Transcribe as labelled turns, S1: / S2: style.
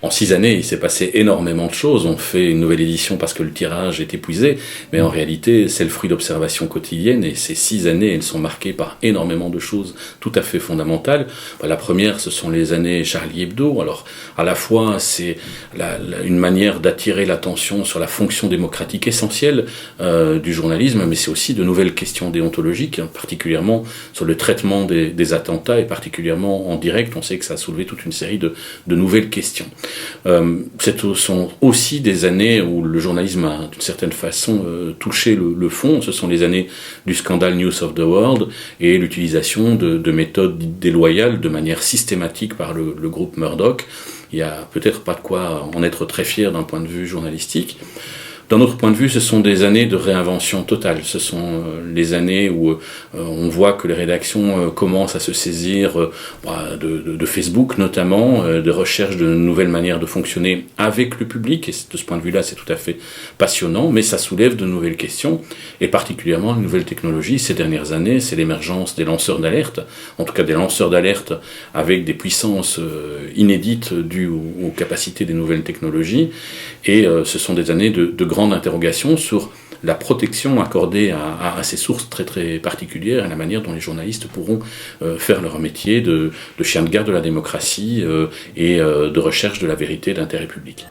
S1: En 6 années, il s'est passé énormément de choses. On fait une nouvelle édition parce que le tirage est épuisé, mais en réalité, c'est le fruit d'observations quotidiennes, et ces 6 années, elles sont marquées par énormément de choses tout à fait fondamentales. La première, ce sont les années Charlie Hebdo. Alors, à la fois, c'est une manière d'attirer l'attention sur la fonction démocratique essentielle du journalisme, mais c'est aussi de nouvelles questions déontologiques, particulièrement sur le traitement des attentats, et particulièrement en direct. On sait que ça a soulevé toute une série de nouvelles questions. Ce sont aussi des années où le journalisme a d'une certaine façon touché le fond. Ce sont les années du scandale News of the World et l'utilisation de méthodes déloyales de manière systématique par le groupe Murdoch. Il n'y a peut-être pas de quoi en être très fier d'un point de vue journalistique. D'un autre point de vue, ce sont des années de réinvention totale. Ce sont les années où on voit que les rédactions commencent à se saisir de Facebook notamment, de recherche de nouvelles manières de fonctionner avec le public. Et de ce point de vue-là, c'est tout à fait passionnant, mais ça soulève de nouvelles questions, et particulièrement une nouvelle technologie. Ces dernières années, c'est l'émergence des lanceurs d'alerte, en tout cas des lanceurs d'alerte avec des puissances inédites dues aux capacités des nouvelles technologies. Et ce sont des années de grande interrogation sur la protection accordée à ces sources très très particulières, et la manière dont les journalistes pourront faire leur métier de chien de garde de la démocratie et de recherche de la vérité d'intérêt public.